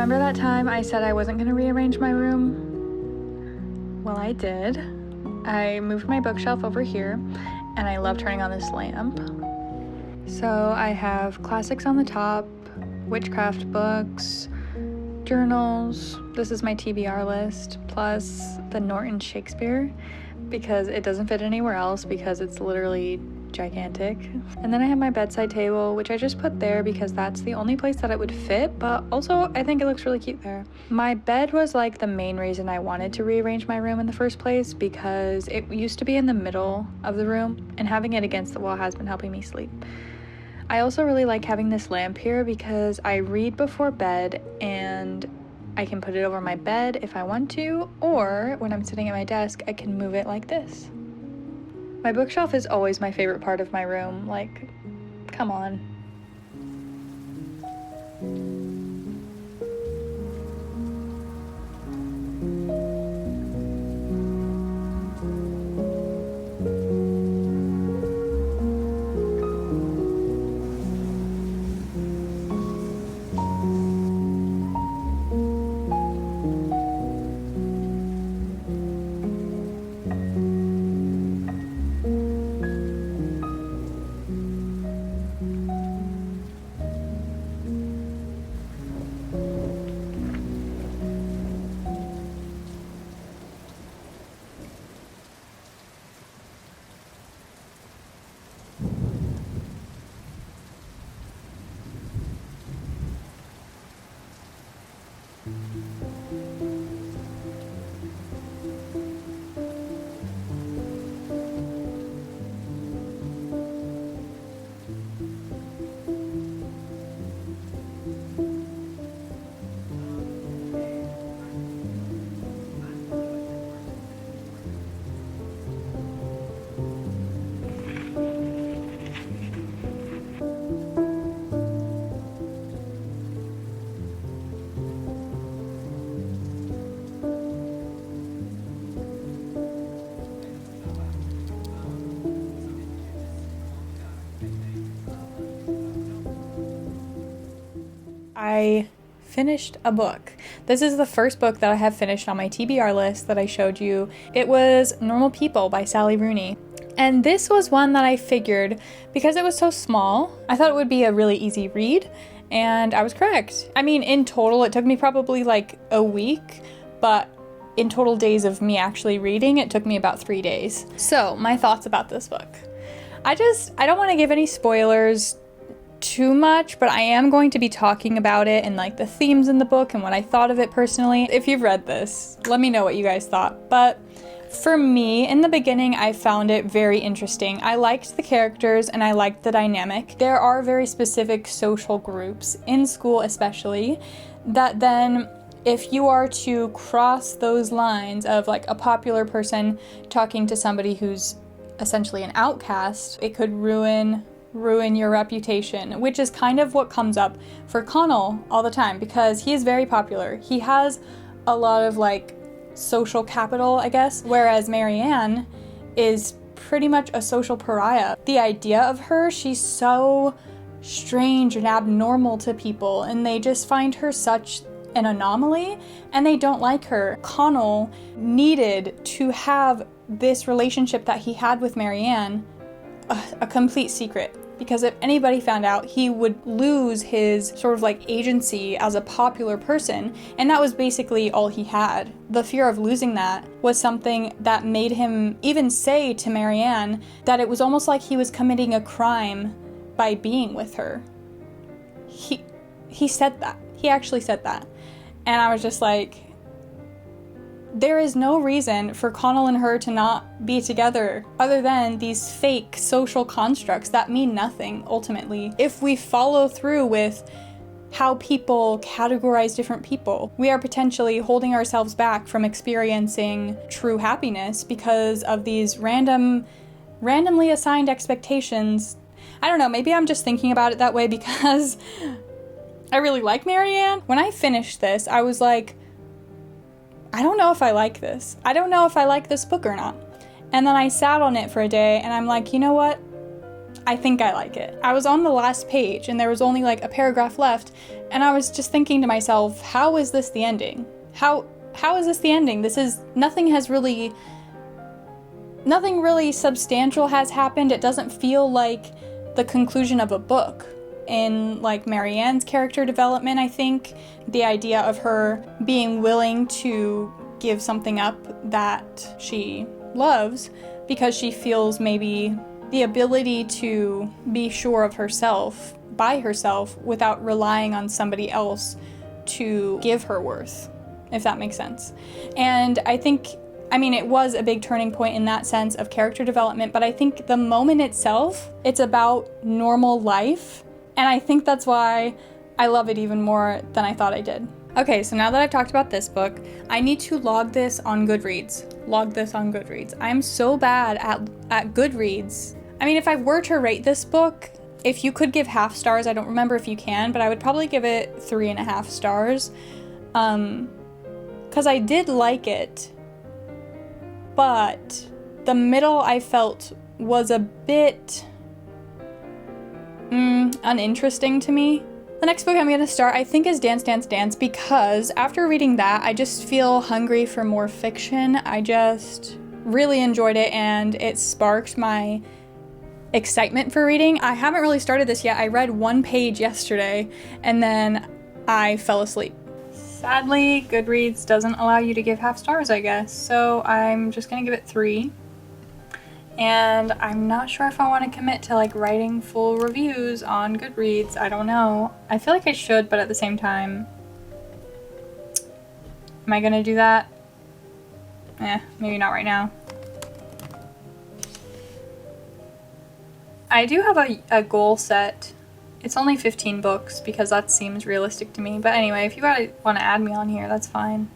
Remember that time I said I wasn't going to rearrange my room? Well, I did. I moved my bookshelf over here, and I love turning on this lamp. So I have classics on the top, witchcraft books, journals. This is my TBR list, plus the Norton Shakespeare, because it doesn't fit anywhere else because it's literally gigantic. And then I have my bedside table, which I just put there because that's the only place that it would fit, but also I think it looks really cute there. My bed was like the main reason I wanted to rearrange my room in the first place, because it used to be in the middle of the room, and having it against the wall has been helping me sleep. I also really like having this lamp here because I read before bed, and I can put it over my bed if I want to, or when I'm sitting at my desk, I can move it like this. My bookshelf is always my favorite part of my room, like, come on. I finished a book. This is the first book that I have finished on my TBR list that I showed you. It was Normal People by Sally Rooney. And this was one that I figured, because it was so small, I thought it would be a really easy read, and I was correct. I mean, in total, it took me probably like a week, but in total days of me actually reading, it took me about 3 days. So, my thoughts about this book. I don't want to give any spoilers too much, but I am going to be talking about it and like the themes in the book and what I thought of it personally. If you've read this, let me know what you guys thought. But for me, in the beginning, I found it very interesting. I liked the characters and I liked the dynamic. There are very specific social groups, in school especially, that then if you are to cross those lines of like a popular person talking to somebody who's essentially an outcast, it could ruin your reputation, which is kind of what comes up for Connell all the time, because he is very popular. He has a lot of like social capital, I guess, whereas Marianne is pretty much a social pariah. The idea of her, she's so strange and abnormal to people, and they just find her such an anomaly, and they don't like her. Connell needed to have this relationship that he had with Marianne a complete secret, because if anybody found out, he would lose his sort of like agency as a popular person, and that was basically all he had. The fear of losing that was something that made him even say to Marianne that it was almost like he was committing a crime by being with her. He said that. He actually said that. And I was just like, there is no reason for Connell and her to not be together other than these fake social constructs that mean nothing, ultimately. If we follow through with how people categorize different people, we are potentially holding ourselves back from experiencing true happiness because of these randomly assigned expectations. I don't know, maybe I'm just thinking about it that way because I really like Marianne. When I finished this, I was like, I don't know if I like this. I don't know if I like this book or not. And then I sat on it for a day and I'm like, you know what? I think I like it. I was on the last page and there was only like a paragraph left, and I was just thinking to myself, how is this the ending? How is this the ending? Nothing really substantial has happened. It doesn't feel like the conclusion of a book. In like Marianne's character development, I think the idea of her being willing to give something up that she loves because she feels maybe the ability to be sure of herself by herself without relying on somebody else to give her worth, if that makes sense. And I mean, it was a big turning point in that sense of character development, but I think the moment itself, it's about normal life. And I think that's why I love it even more than I thought I did. Okay, so now that I've talked about this book, I need to log this on Goodreads. I'm so bad at Goodreads. I mean, if I were to rate this book, if you could give half stars, I don't remember if you can, but I would probably give it 3.5 stars. Because I did like it, but the middle I felt was a bit uninteresting to me. The next book I'm going to start, I think, is Dance, Dance, Dance, because after reading that, I just feel hungry for more fiction. I just really enjoyed it, and it sparked my excitement for reading. I haven't really started this yet. I read 1 page yesterday, and then I fell asleep. Sadly, Goodreads doesn't allow you to give half stars, I guess, so I'm just going to give it 3. And I'm not sure if I want to commit to like writing full reviews on Goodreads. I don't know. I feel like I should, but at the same time, am I gonna do that? Maybe not right now. I do have a goal set. It's only 15 books because that seems realistic to me. But anyway, if you want to add me on here, that's fine.